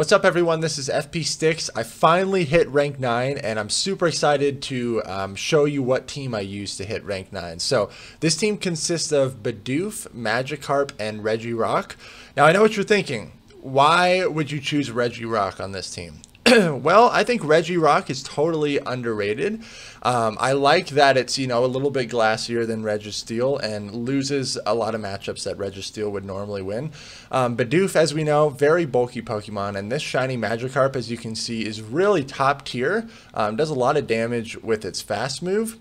What's up everyone, this is FP Sticks. I finally hit rank 9 and I'm super excited to show you what team I used to hit rank 9. So this team consists of Bidoof, Magikarp, and Regirock. Now I know what you're thinking, why would you choose Regirock on this team? Well, I think Regirock is totally underrated. I like that it's, a little bit glassier than Registeel and loses a lot of matchups that Registeel would normally win. Bidoof, as we know, very bulky Pokemon, and this shiny Magikarp, as you can see, is really top tier. Does a lot of damage with its fast move.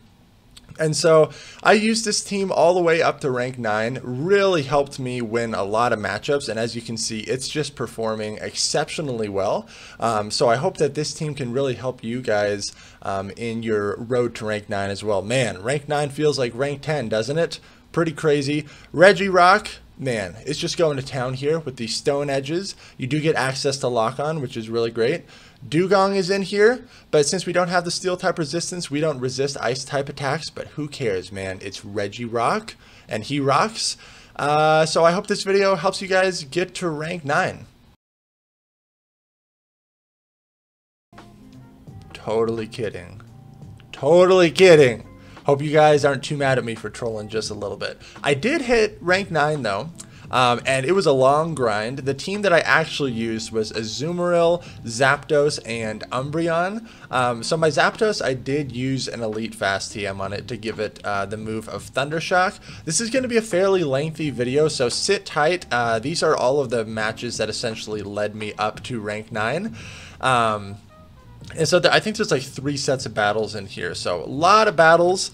And so I used this team all the way up to rank 9, really helped me win a lot of matchups, and as you can see, it's just performing exceptionally well. So I hope that this team can really help you guys in your road to rank 9 as well. Man, rank 9 feels like rank 10, doesn't it? Pretty crazy. Regirock, man, it's just going to town here with these stone edges. You do get access to lock-on, which is really great. Dugong is in here, but since we don't have the steel type resistance, we don't resist ice type attacks, but who cares, man? It's Regirock, and he rocks. So I hope this video helps you guys get to rank 9. Totally kidding. Totally kidding. Hope you guys aren't too mad at me for trolling just a little bit. I did hit rank 9 though. And it was a long grind. The team that I actually used was Azumarill, Zapdos, and Umbreon. So my Zapdos, I did use an Elite Fast TM on it to give it the move of Thundershock. This is going to be a fairly lengthy video, so sit tight. These are all of the matches that essentially led me up to rank 9. And so I think there's like 3 sets of battles in here, so a lot of battles.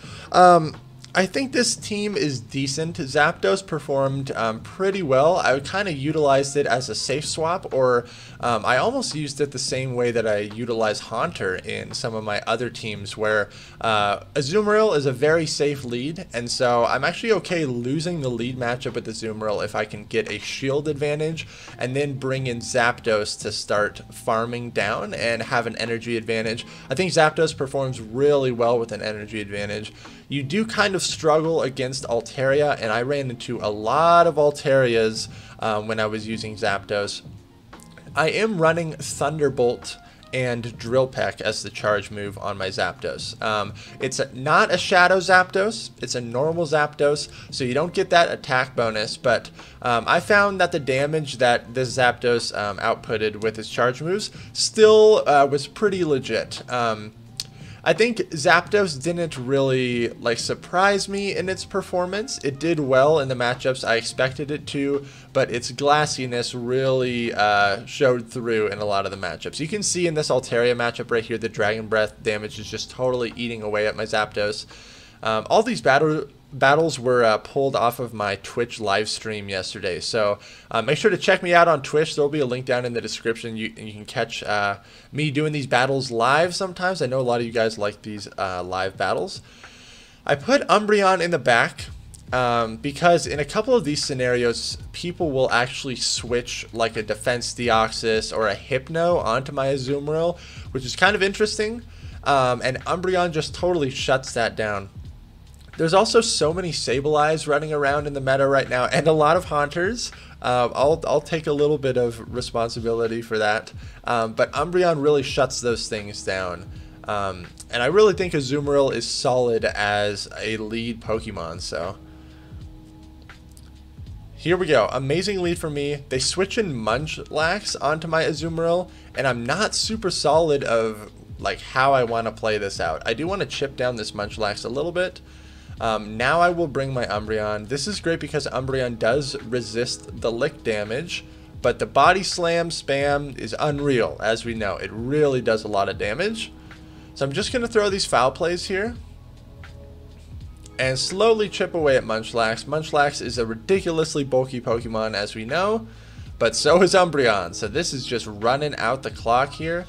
I think this team is decent. Zapdos performed pretty well. I kind of utilized it as a safe swap, or I almost used it the same way that I utilize Haunter in some of my other teams, where Azumarill is a very safe lead, and so I'm actually okay losing the lead matchup with Azumarill if I can get a shield advantage and then bring in Zapdos to start farming down and have an energy advantage. I think Zapdos performs really well with an energy advantage. You do kind of struggle against Altaria, and I ran into a lot of Altarias when I was using Zapdos. I am running Thunderbolt and Drill Peck as the charge move on my Zapdos. It's not a Shadow Zapdos, it's a normal Zapdos, so you don't get that attack bonus, but I found that the damage that this Zapdos outputted with his charge moves still was pretty legit. I think Zapdos didn't really surprise me in its performance. It did well in the matchups I expected it to, but its glassiness really showed through in a lot of the matchups. You can see in this Altaria matchup right here, the Dragon Breath damage is just totally eating away at my Zapdos. All these battles were pulled off of my Twitch live stream yesterday, so make sure to check me out on Twitch. There will be a link down in the description. You can catch me doing these battles live sometimes. I know a lot of you guys like these live battles. I put Umbreon in the back because in a couple of these scenarios, people will actually switch like a Defense Deoxys or a Hypno onto my Azumarill, which is kind of interesting, and Umbreon just totally shuts that down. There's also so many Sableyes running around in the meta right now, and a lot of Haunters. I'll take a little bit of responsibility for that, but Umbreon really shuts those things down. And I really think Azumarill is solid as a lead Pokemon, so here we go. Amazing lead for me. They switch in Munchlax onto my Azumarill, and I'm not super solid of how I want to play this out. I do want to chip down this Munchlax a little bit. Now I will bring my Umbreon. This is great because Umbreon does resist the lick damage, but the body slam spam is unreal, as we know. It really does a lot of damage. So I'm just going to throw these foul plays here and slowly chip away at Munchlax. Munchlax is a ridiculously bulky Pokemon, as we know, but so is Umbreon. So this is just running out the clock here.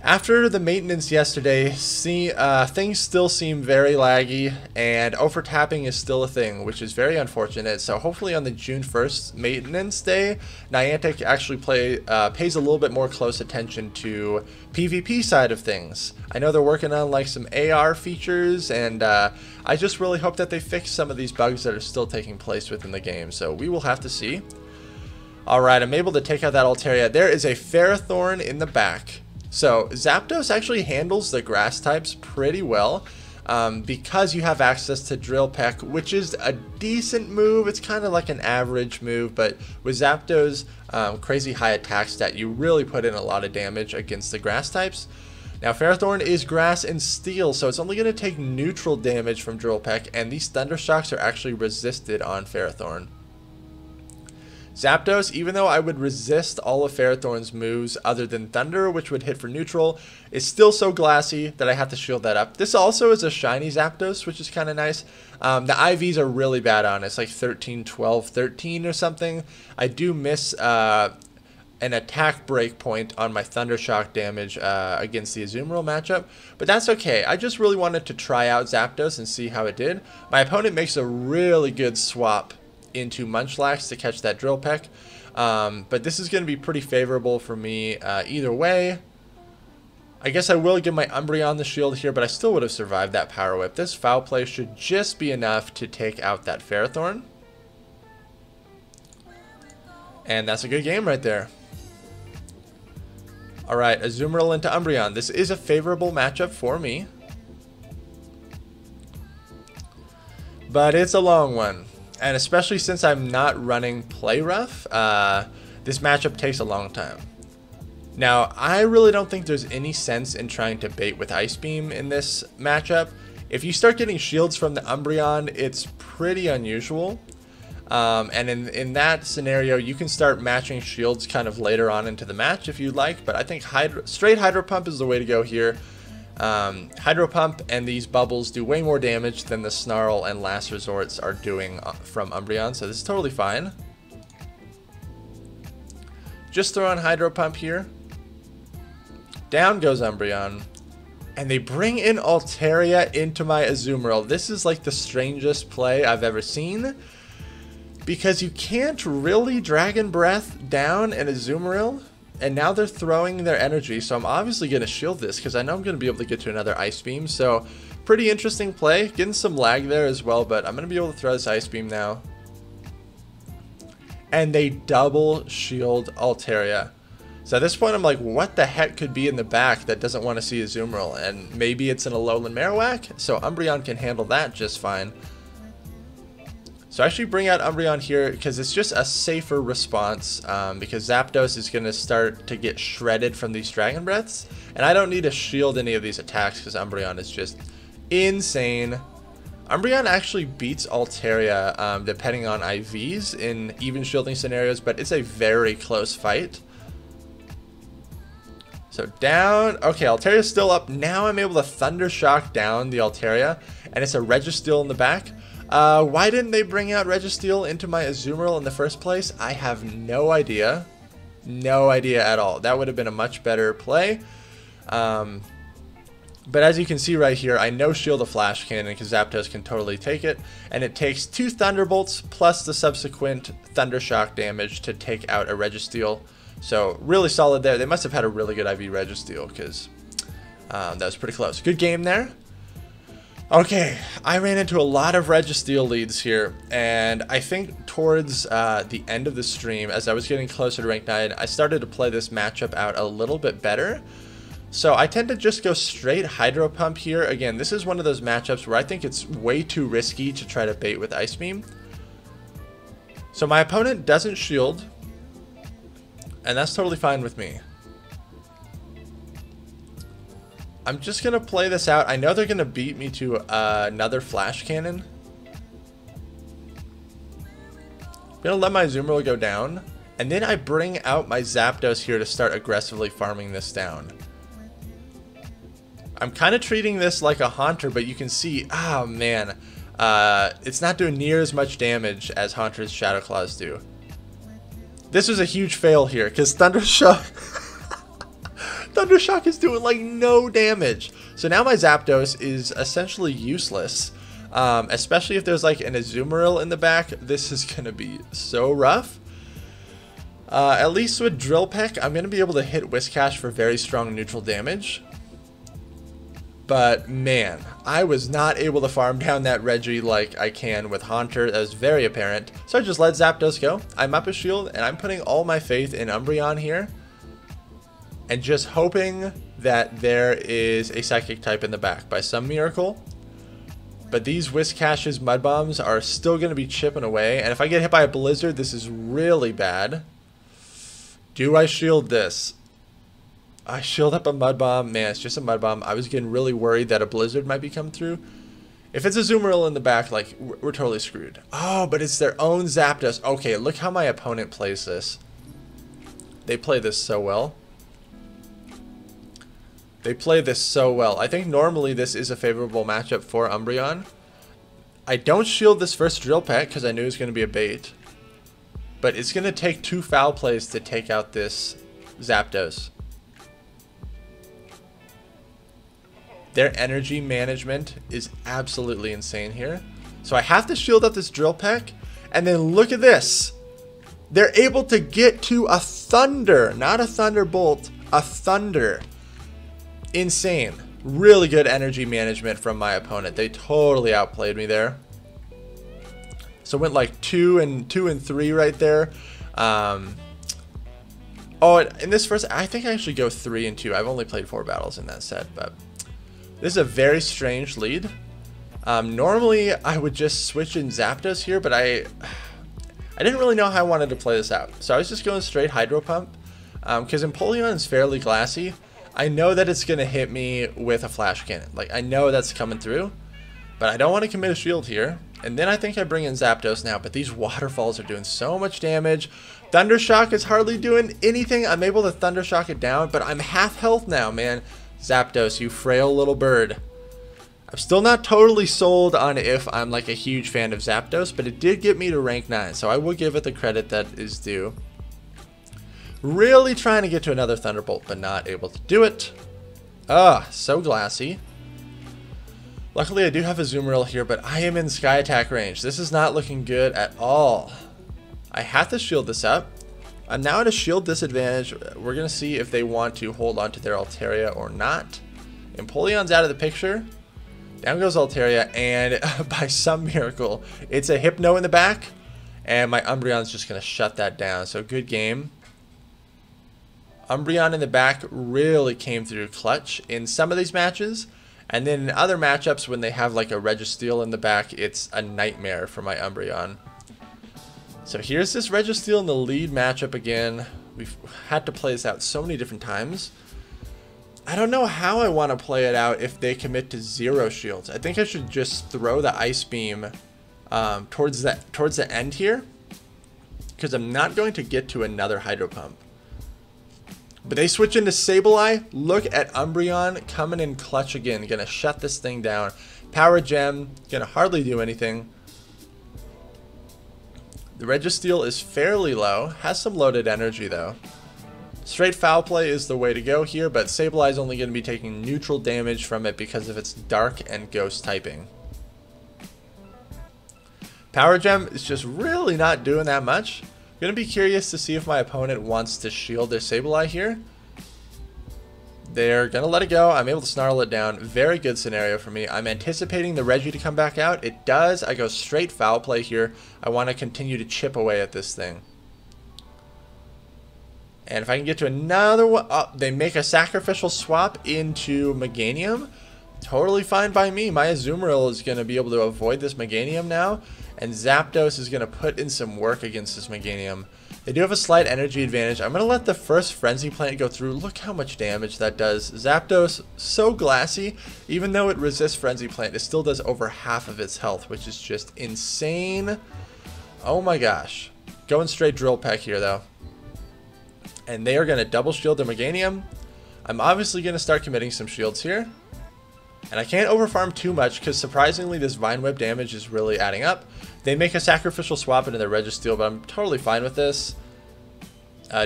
After the maintenance yesterday, things still seem very laggy, and overtapping is still a thing, which is very unfortunate. So hopefully on the June 1st maintenance day, Niantic actually pays a little bit more close attention to PvP side of things. I know they're working on some AR features, and I just really hope that they fix some of these bugs that are still taking place within the game. So we will have to see. Alright, I'm able to take out that Altaria. There is a Ferrothorn in the back. So Zapdos actually handles the grass types pretty well. Because you have access to Drill Peck, which is a decent move. It's kind of like an average move, but with Zapdos' crazy high attack stat, you really put in a lot of damage against the grass types. Now Ferrothorn is grass and steel, so it's only going to take neutral damage from Drill Peck, and these Thunder Shocks are actually resisted on Ferrothorn. Zapdos, even though I would resist all of Ferrothorn's moves other than Thunder, which would hit for neutral, is still so glassy that I have to shield that up. This also is a shiny Zapdos, which is kind of nice. The IVs are really bad on it. It's like 13, 12, 13 or something. I do miss an attack break point on my Thunder Shock damage against the Azumarill matchup, but that's okay. I just really wanted to try out Zapdos and see how it did. My opponent makes a really good swap into Munchlax to catch that Drill Peck, but this is going to be pretty favorable for me either way. I guess I will give my Umbreon the shield here, but I still would have survived that Power Whip. This Foul Play should just be enough to take out that Ferrothorn, and that's a good game right there. Alright, Azumarill into Umbreon. This is a favorable matchup for me, but it's a long one. And especially since I'm not running Play Rough, this matchup takes a long time. Now, I really don't think there's any sense in trying to bait with Ice Beam in this matchup. If you start getting shields from the Umbreon, it's pretty unusual. And in that scenario, you can start matching shields kind of later on into the match if you'd like. But I think straight Hydro Pump is the way to go here. Hydro Pump and these bubbles do way more damage than the Snarl and Last Resorts are doing from Umbreon, so this is totally fine. Just throw on Hydro Pump here. Down goes Umbreon. And they bring in Altaria into my Azumarill. This is like the strangest play I've ever seen, because you can't really Dragon Breath down an Azumarill. And now they're throwing their energy, so I'm obviously going to shield this because I know I'm going to be able to get to another Ice Beam. So pretty interesting play. Getting some lag there as well, but I'm going to be able to throw this Ice Beam now. And they double shield Altaria. So at this point I'm like, what the heck could be in the back that doesn't want to see Azumarill? And maybe it's an Alolan Marowak, so Umbreon can handle that just fine. So I actually bring out Umbreon here because it's just a safer response, because Zapdos is going to start to get shredded from these Dragon Breaths, and I don't need to shield any of these attacks because Umbreon is just insane. Umbreon actually beats Altaria depending on IVs in even shielding scenarios, but it's a very close fight. So down, okay, Altaria's still up. Now I'm able to Thunder Shock down the Altaria, and it's a Registeel in the back. Why didn't they bring out Registeel into my Azumarill in the first place? I have no idea. No idea at all. That would have been a much better play. But as you can see right here, I no-shield a Flash Cannon because Zapdos can totally take it. And it takes 2 Thunderbolts plus the subsequent Thunder Shock damage to take out a Registeel. So really solid there. They must have had a really good IV Registeel because that was pretty close. Good game there. Okay, I ran into a lot of Registeel leads here, and I think towards the end of the stream, as I was getting closer to rank 9, I started to play this matchup out a little bit better. So I tend to just go straight Hydro Pump here. Again, this is one of those matchups where I think it's way too risky to try to bait with Ice Beam. So my opponent doesn't shield, and that's totally fine with me. I'm just going to play this out. I know they're going to beat me to another Flash Cannon. I'm going to let my Azumarill go down. And then I bring out my Zapdos here to start aggressively farming this down. I'm kind of treating this like a Haunter, but you can see, oh man, it's not doing near as much damage as Haunter's Shadow Claws do. This was a huge fail here, because Thunder Shock is doing like no damage. So now my Zapdos is essentially useless, especially if there's like an Azumarill in the back. This is going to be so rough. At least with Drill Peck, I'm going to be able to hit Whiscash for very strong neutral damage. But man, I was not able to farm down that Reggie like I can with Haunter. That was very apparent. So I just let Zapdos go. I'm up a shield, and I'm putting all my faith in Umbreon here. And just hoping that there is a Psychic type in the back by some miracle. But these Whiscash's Mud Bombs are still going to be chipping away. And if I get hit by a Blizzard, this is really bad. Do I shield this? I shield up a Mud Bomb. Man, it's just a Mud Bomb. I was getting really worried that a Blizzard might be coming through. If it's a Zoomeril in the back, like, we're totally screwed. Oh, but it's their own Zapdos. Okay, look how my opponent plays this. They play this so well. They play this so well. I think normally this is a favorable matchup for Umbreon. I don't shield this first Drill Peck because I knew it was going to be a bait. But it's going to take 2 foul plays to take out this Zapdos. Their energy management is absolutely insane here. So I have to shield up this Drill Peck. And then look at this. They're able to get to a Thunder. Not a Thunderbolt. A Thunder. Insane. Really good energy management from my opponent. They totally outplayed me there. So went like 2 and 3 right there. Oh, in this first, I think I actually go 3 and 2. I've only played 4 battles in that set, but this is a very strange lead. Normally, I would just switch in Zapdos here, but I didn't really know how I wanted to play this out. So I was just going straight Hydro Pump, because Empoleon is fairly glassy. I know that it's going to hit me with a Flash Cannon. Like, I know that's coming through, but I don't want to commit a shield here. And then I think I bring in Zapdos now, but these Waterfalls are doing so much damage. Thundershock is hardly doing anything. I'm able to Thundershock it down, but I'm half health now, man. Zapdos, you frail little bird. I'm still not totally sold on if I'm like a huge fan of Zapdos, but it did get me to rank 9, so I will give it the credit that is due. Really trying to get to another Thunderbolt, but not able to do it. So glassy. Luckily, I do have a Zoomeril here, but I am in Sky Attack range. This is not looking good at all. I have to shield this up. I'm now at a shield disadvantage. We're going to see if they want to hold on to their Altaria or not. Empoleon's out of the picture. Down goes Altaria, and by some miracle, it's a Hypno in the back, and my Umbreon's just going to shut that down. So good game. Umbreon in the back really came through clutch in some of these matches. And then in other matchups, when they have like a Registeel in the back, it's a nightmare for my Umbreon. So here's this Registeel in the lead matchup again. We've had to play this out so many different times. I don't know how I want to play it out if they commit to 0 shields. I think I should just throw the Ice Beam towards the end here, because I'm not going to get to another Hydro Pump. But they switch into Sableye. Look at Umbreon coming in clutch again. Gonna shut this thing down. Power Gem. Gonna hardly do anything. The Registeel is fairly low. Has some loaded energy though. Straight Foul Play is the way to go here. But Sableye is only going to be taking neutral damage from it because of its Dark and Ghost typing. Power Gem is just really not doing that much. Gonna be curious to see if my opponent wants to shield their Sableye here. They're gonna let it go. I'm able to snarl it down. Very good scenario for me. I'm anticipating the Reggie to come back out. It does. I go straight Foul Play here. I want to continue to chip away at this thing. And if I can get to another one, they make a sacrificial swap into Meganium. Totally fine by me. My Azumarill is going to be able to avoid this Meganium now. And Zapdos is going to put in some work against this Meganium. They do have a slight energy advantage. I'm going to let the first Frenzy Plant go through. Look how much damage that does. Zapdos, so glassy. Even though it resists Frenzy Plant, it still does over half of its health, which is just insane. Oh my gosh. Going straight Drill Peck here, though. And they are going to double shield their Meganium. I'm obviously going to start committing some shields here. And I can't overfarm too much because surprisingly this Vine Whip damage is really adding up. They make a sacrificial swap into their Registeel, but I'm totally fine with this.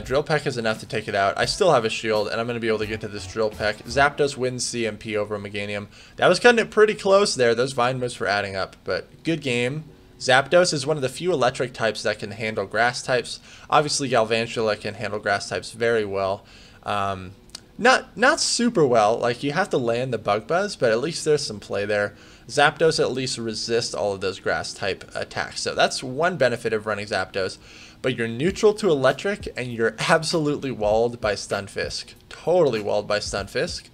Drill Peck is enough to take it out. I still have a shield, and I'm going to be able to get to this Drill Peck. Zapdos wins CMP over Meganium. That was cutting it pretty close there. Those Vine Whips were adding up, but good game. Zapdos is one of the few electric types that can handle grass types. Obviously, Galvantula can handle grass types very well. Not super well. Like, you have to land the Bug Buzz, but at least there's some play there. Zapdos at least resists all of those grass type attacks. So that's one benefit of running Zapdos. But you're neutral to electric, and you're absolutely walled by Stunfisk. Totally walled by Stunfisk.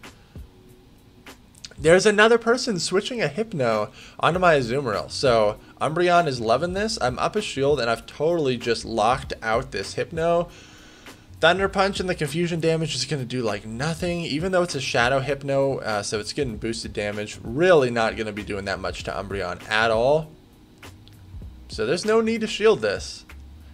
There's another person switching a Hypno onto my Azumarill. So Umbreon is loving this. I'm up a shield, and I've totally just locked out this Hypno. Thunder Punch and the confusion damage is going to do like nothing, even though it's a Shadow Hypno, so it's getting boosted damage. Really not going to be doing that much to Umbreon at all. So there's no need to shield this.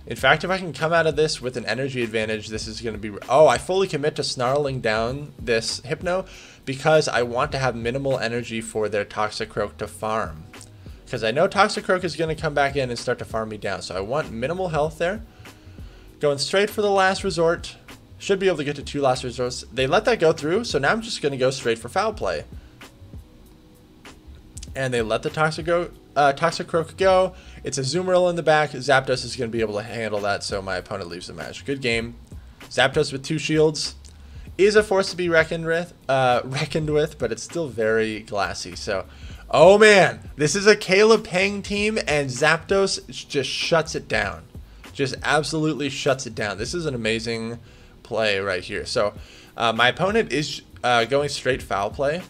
In fact, if I can come out of this with an energy advantage, this is going to be... Oh, I fully commit to snarling down this Hypno because I want to have minimal energy for their Toxicroak to farm. Because I know Toxicroak is going to come back in and start to farm me down, so I want minimal health there. Going straight for the last resort. Should be able to get to 2 last resorts. They let that go through, so now I'm just going to go straight for foul play. And they let the Toxicroak go. It's a Azumarill in the back. Zapdos is going to be able to handle that, so my opponent leaves the match. Good game. Zapdos with 2 shields is a force to be reckoned with, but it's still very glassy. So, oh man, this is a Caleb Pang team, and Zapdos just shuts it down. Just absolutely shuts it down. This is an amazing play right here. So my opponent is going straight foul play,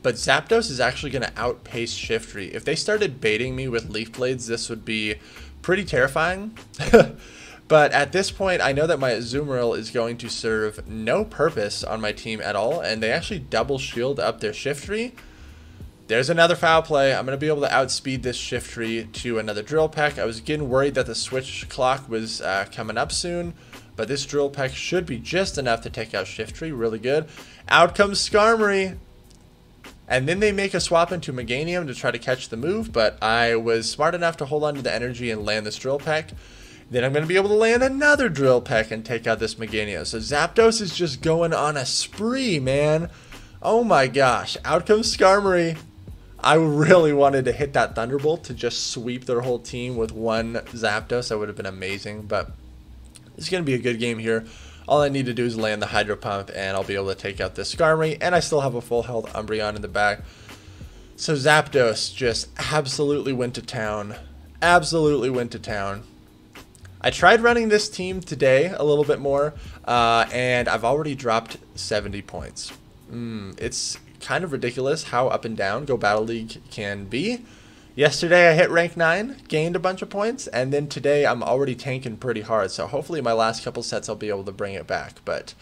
but Zapdos is actually going to outpace Shiftry. If they started baiting me with Leaf Blades, this would be pretty terrifying. But at this point, I know that my Azumarill is going to serve no purpose on my team at all, and they actually double shield up their Shiftry. There's another foul play. I'm going to be able to outspeed this Shiftry to another Drill Peck. I was getting worried that the switch clock was coming up soon, but this Drill Peck should be just enough to take out Shiftry. Really good. Out comes Skarmory. And then they make a swap into Meganium to try to catch the move, but I was smart enough to hold on to the energy and land this Drill Peck. Then I'm going to be able to land another Drill Peck and take out this Meganium. So Zapdos is just going on a spree, man. Oh my gosh. Out comes Skarmory. I really wanted to hit that Thunderbolt to just sweep their whole team with one Zapdos. That would have been amazing, but it's going to be a good game here. All I need to do is land the Hydro Pump, and I'll be able to take out this Skarmory, and I still have a full health Umbreon in the back. So Zapdos just absolutely went to town. Absolutely went to town. I tried running this team today a little bit more, and I've already dropped 70 points. It's kind of ridiculous how up and down Go Battle League can be. Yesterday I hit rank 9, gained a bunch of points, and then today I'm already tanking pretty hard, so hopefully my last couple sets I'll be able to bring it back. But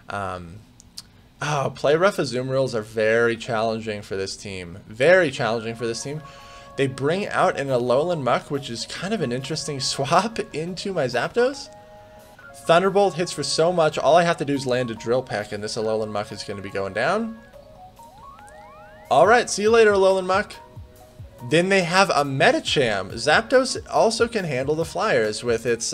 play rough Azumarills are very challenging for this team. Very challenging for this team. They bring out an Alolan Muck, which is kind of an interesting swap into my Zapdos. Thunderbolt hits for so much. All I have to do is land a Drill Peck, and this Alolan Muck is going to be going down. Alright, see you later, Alolan Muck. Then they have a Medicham. Zapdos also can handle the flyers with its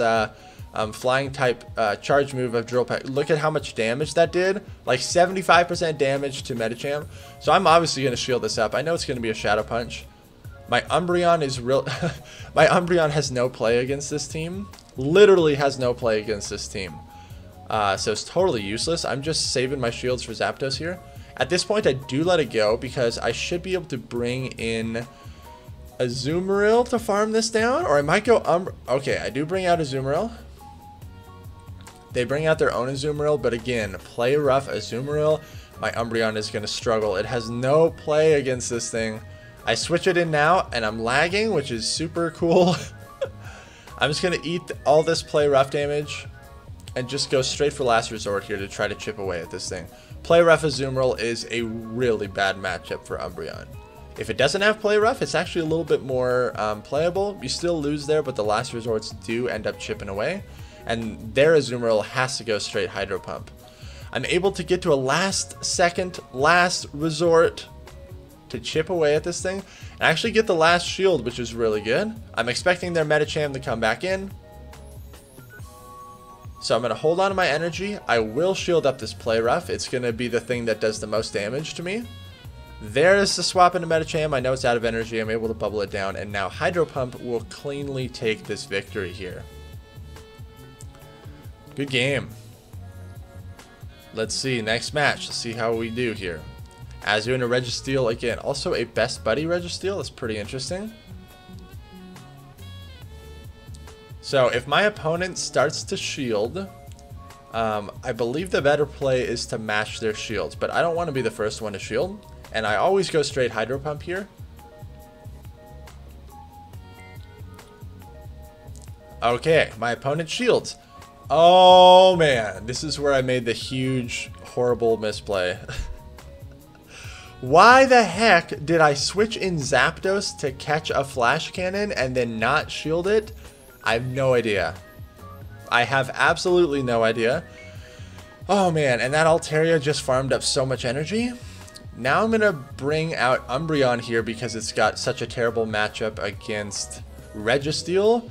flying type charge move of Drill Peck. Look at how much damage that did. Like 75% damage to Medicham. So I'm obviously going to shield this up. I know it's going to be a Shadow Punch. My Umbreon is real. My Umbreon has no play against this team. Literally has no play against this team. So it's totally useless. I'm just saving my shields for Zapdos here. At this point, I do let it go because I should be able to bring in Azumarill to farm this down, or I might go Okay, I do bring out Azumarill. They bring out their own Azumarill, but again, play rough Azumarill. My Umbreon is going to struggle. It has no play against this thing. I switch it in now, and I'm lagging, which is super cool. I'm just going to eat all this play rough damage and just go straight for last resort here to try to chip away at this thing. Play rough Azumarill is a really bad matchup for Umbreon. If it doesn't have play rough, it's actually a little bit more playable. You still lose there, but the last resorts do end up chipping away. And their Azumarill has to go straight Hydro Pump. I'm able to get to a last resort to chip away at this thing. And actually get the last shield, which is really good. I'm expecting their Medicham to come back in. So I'm going to hold on to my energy. I will shield up this play rough. It's going to be the thing that does the most damage to me. There's the swap into Medicham. I know it's out of energy. I'm able to bubble it down. And now Hydro Pump will cleanly take this victory here. Good game. Let's see, next match. Let's see how we do here. Azu and a Registeel again. Also a Best Buddy Registeel. That's pretty interesting. So if my opponent starts to shield, I believe the better play is to match their shields. But I don't want to be the first one to shield. And I always go straight Hydro Pump here. Okay, my opponent shields. Oh man, this is where I made the huge, horrible misplay. Why the heck did I switch in Zapdos to catch a Flash Cannon and then not shield it? I have no idea. I have absolutely no idea. Oh man, and that Altaria just farmed up so much energy. Now I'm going to bring out Umbreon here because it's got such a terrible matchup against Registeel.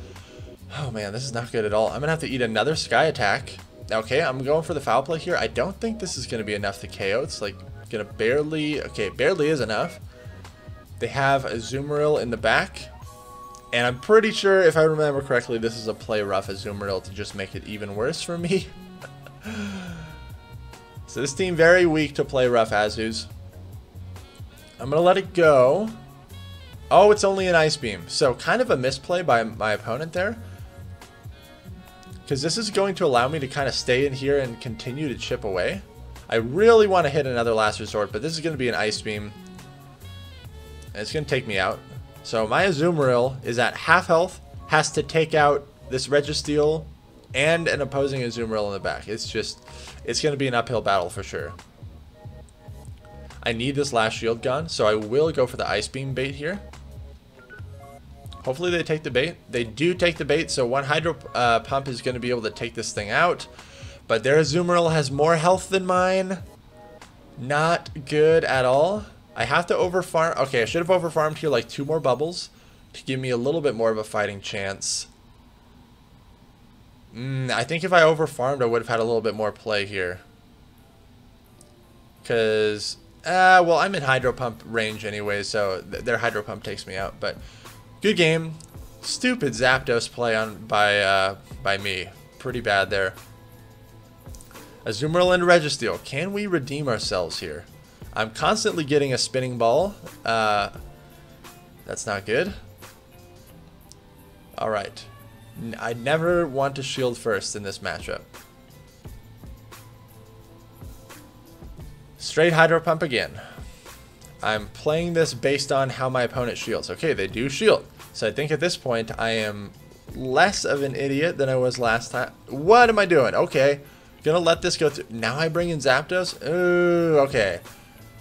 Oh man, this is not good at all. I'm going to have to eat another Sky Attack. Okay, I'm going for the foul play here. I don't think this is going to be enough to KO. It's like going to barely... Okay, barely is enough. They have a Azumarill in the back. And I'm pretty sure, if I remember correctly, this is a play rough Azumarill to just make it even worse for me. So this team very weak to play rough Azus. I'm going to let it go. Oh, it's only an Ice Beam. So kind of a misplay by my opponent there. Because this is going to allow me to kind of stay in here and continue to chip away. I really want to hit another Last Resort, but this is going to be an Ice Beam. And it's going to take me out. So my Azumarill is at half health, has to take out this Registeel and an opposing Azumarill in the back. It's going to be an uphill battle for sure. I need this last shield gun, so I will go for the Ice Beam bait here. Hopefully they take the bait. They do take the bait, so one Hydro Pump is going to be able to take this thing out. But their Azumarill has more health than mine. Not good at all. I have to overfarm. Okay, I should have overfarmed here like 2 more bubbles to give me a little bit more of a fighting chance. I think if I overfarmed, I would have had a little bit more play here. Because, well, I'm in Hydro Pump range anyway, so their Hydro Pump takes me out. But good game. Stupid Zapdos play by me. Pretty bad there. Azumarill and Registeel. Can we redeem ourselves here? I'm constantly getting a spinning ball. That's not good. Alright. I never want to shield first in this matchup. Straight Hydro Pump again. I'm playing this based on how my opponent shields. Okay, they do shield. So I think at this point I am less of an idiot than I was last time. What am I doing? Okay. Gonna let this go through. Now I bring in Zapdos? Ooh, okay.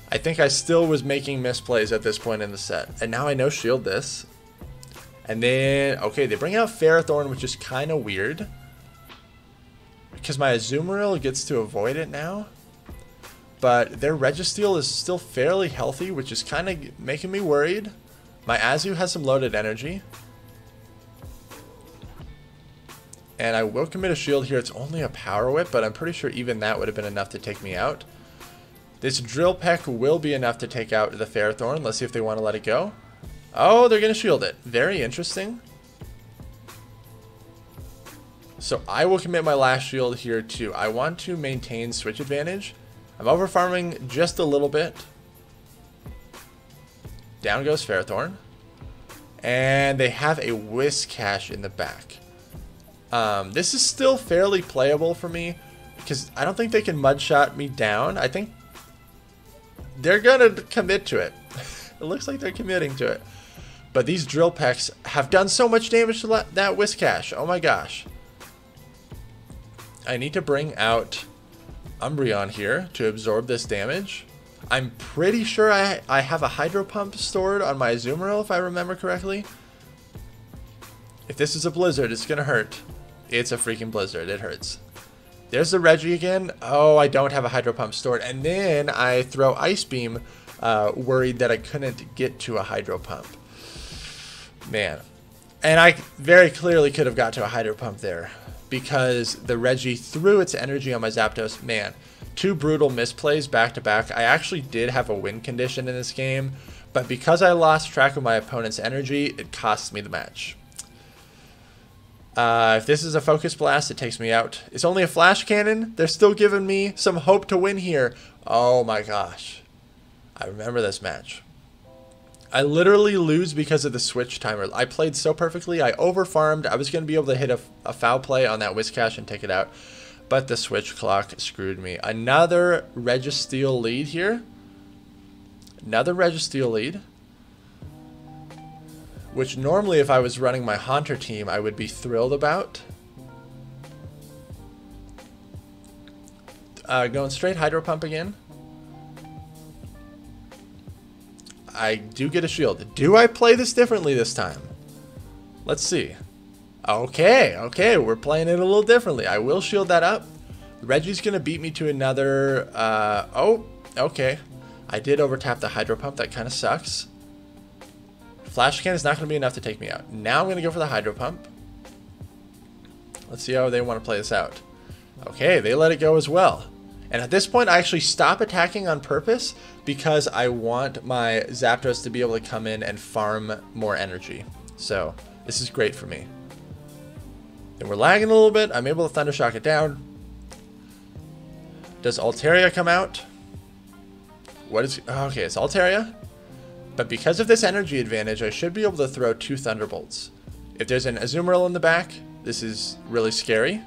I think I still was making misplays at this point in the set. And now I know shield this. And then, okay, they bring out Ferrothorn, which is kind of weird. Because my Azumarill gets to avoid it now. But their Registeel is still fairly healthy, which is kind of making me worried. My Azu has some loaded energy. And I will commit a shield here. It's only a Power Whip, but I'm pretty sure even that would have been enough to take me out. This Drill Peck will be enough to take out the Ferrothorn. Let's see if they want to let it go. Oh, they're going to shield it. Very interesting. So I will commit my last shield here too. I want to maintain switch advantage. I'm overfarming just a little bit. Down goes Ferrothorn. And they have a Whiscash in the back. This is still fairly playable for me because I don't think they can Mudshot me down. I think they're going to commit to it. It looks like they're committing to it. But these Drill Pecks have done so much damage to that Whiscash. Oh my gosh. I need to bring out Umbreon here to absorb this damage. I'm pretty sure I have a Hydro Pump stored on my Azumarill if I remember correctly. If this is a Blizzard, it's going to hurt. It's a freaking Blizzard. It hurts. There's the Reggie again. Oh, I don't have a Hydro Pump stored. And then I throw Ice Beam, worried that I couldn't get to a Hydro Pump. Man. And I very clearly could have got to a Hydro Pump there because the Reggie threw its energy on my Zapdos. Man, 2 brutal misplays back to back. I actually did have a win condition in this game, but because I lost track of my opponent's energy, it cost me the match. If this is a focus blast, it takes me out. It's only a flash cannon. They're still giving me some hope to win here. Oh my gosh. I remember this match. I literally lose because of the switch timer. I played so perfectly. I overfarmed. I was going to be able to hit a foul play on that Whiscash and take it out. But the switch clock screwed me. Another Registeel lead here. Another Registeel lead. Which normally if I was running my Haunter team, I would be thrilled about. Going straight Hydro Pump again. I do get a shield. Do I play this differently this time? Let's see. Okay, we're playing it a little differently. I will shield that up. Reggie's going to beat me to another... oh, okay. I did overtap the Hydro Pump. That kind of sucks. Flash Cannon is not going to be enough to take me out. Now I'm going to go for the Hydro Pump. Let's see how they want to play this out. Okay, they let it go as well. And at this point, I actually stop attacking on purpose because I want my Zapdos to be able to come in and farm more energy. So this is great for me. And we're lagging a little bit. I'm able to Thunder Shock it down. Does Altaria come out? What is... okay, it's Altaria. But because of this energy advantage, I should be able to throw 2 Thunderbolts. If there's an Azumarill in the back, this is really scary.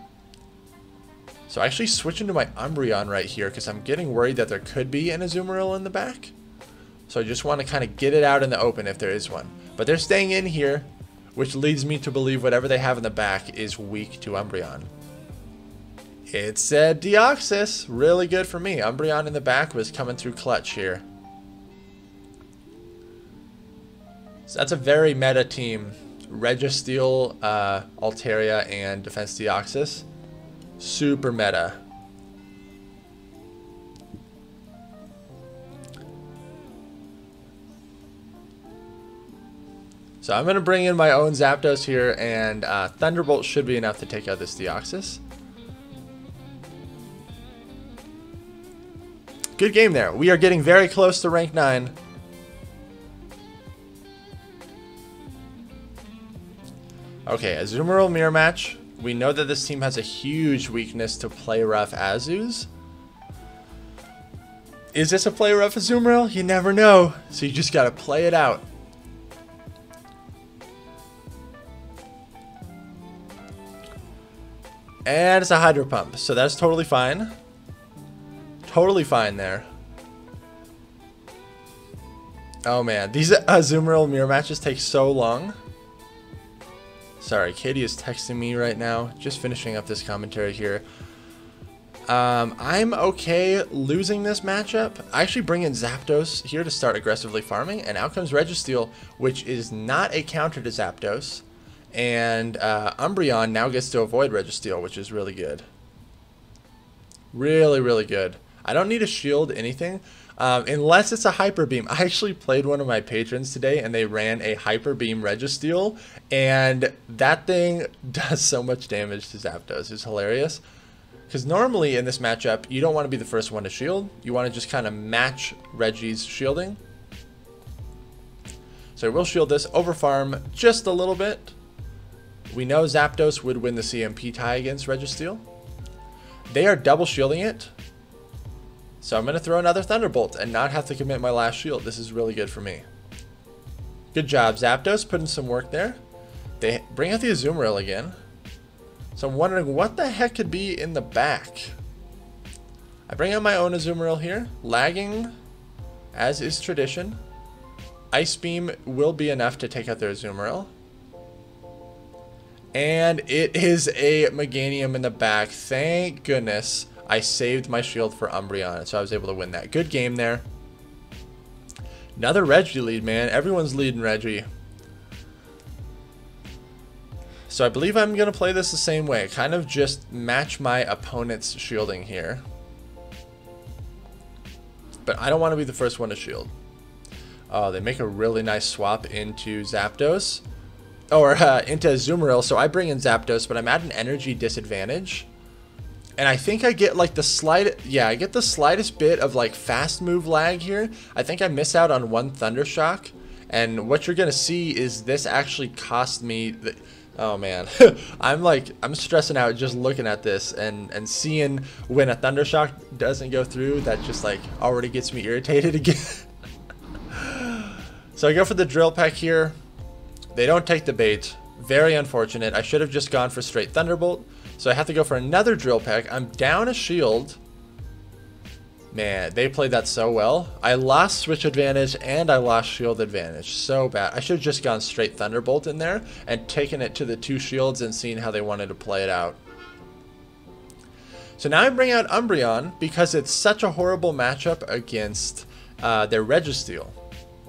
So I actually switch into my Umbreon right here because I'm getting worried that there could be an Azumarill in the back. So I just want to kind of get it out in the open if there is one. But they're staying in here, which leads me to believe whatever they have in the back is weak to Umbreon. It said Deoxys. Really good for me. Umbreon in the back was coming through clutch here. So that's a very meta team. Registeel, Altaria, and Defense Deoxys. Super meta. So I'm going to bring in my own Zapdos here, and Thunderbolt should be enough to take out this Deoxys. Good game there. We are getting very close to rank 9. Okay, Azumarill mirror match. We know that this team has a huge weakness to play rough Azus. Is this a play rough Azumarill? You never know. So you just got to play it out. And it's a Hydro Pump, so that's totally fine. Totally fine there. Oh man, these Azumarill mirror matches take so long. Sorry, Katie is texting me right now. Just finishing up this commentary here. I'm okay losing this matchup. I actually bring in Zapdos here to start aggressively farming, and out comes Registeel, which is not a counter to Zapdos. And Umbreon now gets to avoid Registeel, which is really good. Really, really good. I don't need to shield anything. Unless it's a Hyper Beam. I actually played one of my patrons today and they ran a Hyper Beam Registeel, and that thing does so much damage to Zapdos. It's hilarious. Because normally in this matchup, you don't want to be the first one to shield. You want to just kind of match Reggie's shielding. So we'll shield this, overfarm just a little bit. We know Zapdos would win the CMP tie against Registeel. They are double shielding it. So I'm going to throw another Thunderbolt and not have to commit my last shield. This is really good for me. Good job, Zapdos, putting some work there. They bring out the Azumarill again. So I'm wondering what the heck could be in the back. I bring out my own Azumarill here. Lagging, as is tradition. Ice Beam will be enough to take out their Azumarill. And it is a Meganium in the back. Thank goodness. I saved my shield for Umbreon, so I was able to win that. Good game there. Another Reggie lead, man. Everyone's leading Reggie. So I believe I'm going to play this the same way. Kind of just match my opponent's shielding here. But I don't want to be the first one to shield. Oh, they make a really nice swap into Zapdos. Or into Azumarill. So I bring in Zapdos, but I'm at an energy disadvantage. And I think I get like the I get the slightest bit of like fast move lag here. I think I miss out on one Thunder Shock. And what you're going to see is this actually cost me Oh man, I'm stressing out just looking at this and seeing when a Thunder Shock doesn't go through. That just like already gets me irritated again. So I go for the drill peck here. They don't take the bait. Very unfortunate. I should have just gone for straight Thunderbolt. So I have to go for another drill peck. I'm down a shield. Man, they played that so well. I lost switch advantage and I lost shield advantage. So bad. I should have just gone straight Thunderbolt in there and taken it to the 2 shields and seen how they wanted to play it out. So now I bring out Umbreon because it's such a horrible matchup against their Registeel.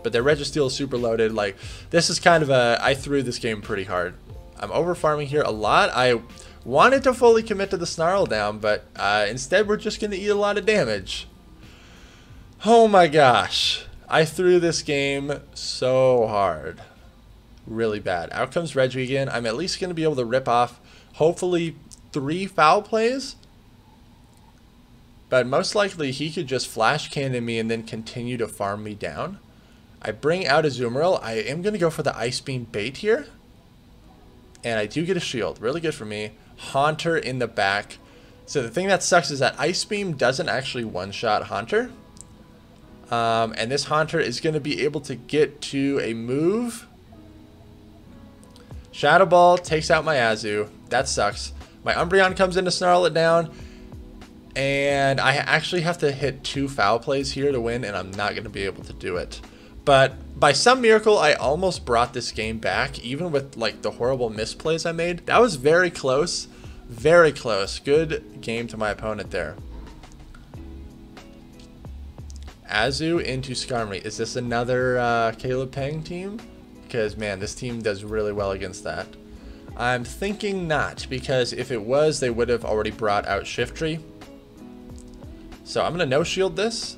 But their Registeel is super loaded. Like, this is kind of I threw this game pretty hard. I'm over farming here a lot. I wanted to fully commit to the Snarl down, but instead we're just going to eat a lot of damage. Oh my gosh. I threw this game so hard. Really bad. Out comes Reggie again. I'm at least going to be able to rip off, hopefully, 3 foul plays. But most likely he could just flash cannon me and then continue to farm me down. I bring out Azumarill. I am going to go for the Ice Beam bait here. And I do get a shield. Really good for me. Haunter in the back. So the thing that sucks is that Ice Beam doesn't actually one-shot Haunter. And this Haunter is going to be able to get to a move. Shadow Ball takes out my Azu. That sucks. My Umbreon comes in to snarl it down. And I actually have to hit 2 foul plays here to win, and I'm not going to be able to do it. But by some miracle, I almost brought this game back, even with like the horrible misplays I made. That was very close. Very close. Good game to my opponent there. Azu into Skarmory. Is this another Caleb Peng team? Because, man, this team does really well against that. I'm thinking not, because if it was, they would have already brought out Shiftry. So I'm going to no-shield this.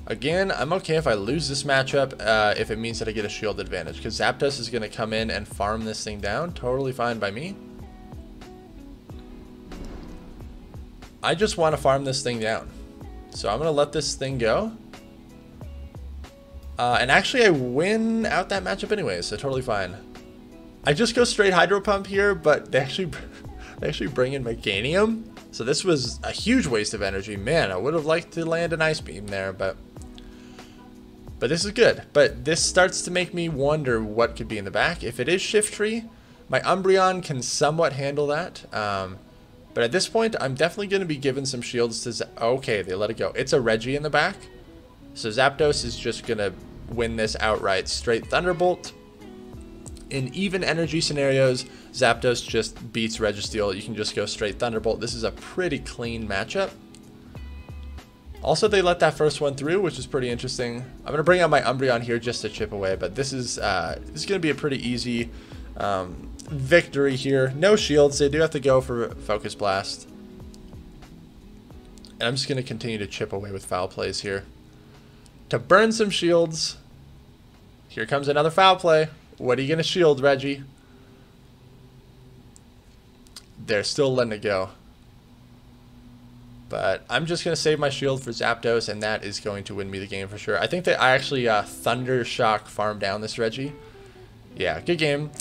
Again, I'm okay if I lose this matchup if it means that I get a shield advantage, because Zapdos is going to come in and farm this thing down. Totally fine by me. I just want to farm this thing down. So I'm going to let this thing go. And actually, I win out that matchup anyway, so totally fine. I just go straight Hydro Pump here, but they actually bring in Meganium. So this was a huge waste of energy. Man, I would have liked to land an Ice Beam there, but this is good. But this starts to make me wonder what could be in the back. If it is Shiftry, my Umbreon can somewhat handle that. But at this point, I'm definitely going to be giving some shields to okay, they let it go. It's a Reggie in the back. So Zapdos is just going to win this outright. Straight Thunderbolt. In even energy scenarios, Zapdos just beats Registeel. You can just go straight Thunderbolt. This is a pretty clean matchup. Also, they let that first one through, which is pretty interesting. I'm going to bring out my Umbreon here just to chip away, but this is going to be a pretty easy victory here. No shields. They do have to go for Focus Blast. And I'm just going to continue to chip away with foul plays here. To burn some shields. Here comes another foul play. What are you going to shield, Reggie? They're still letting it go. But I'm just going to save my shield for Zapdos, and that is going to win me the game for sure. I think that I actually Thunder Shock farmed down this Reggie. Yeah, good game.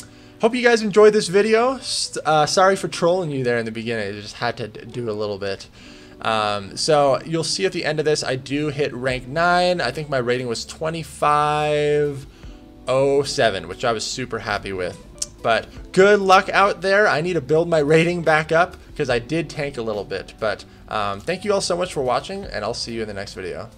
Hope you guys enjoyed this video. Sorry for trolling you there in the beginning. I just had to do a little bit. So you'll see at the end of this, I do hit rank 9. I think my rating was 2507, which I was super happy with. But good luck out there. I need to build my rating back up because I did tank a little bit. But thank you all so much for watching, and I'll see you in the next video.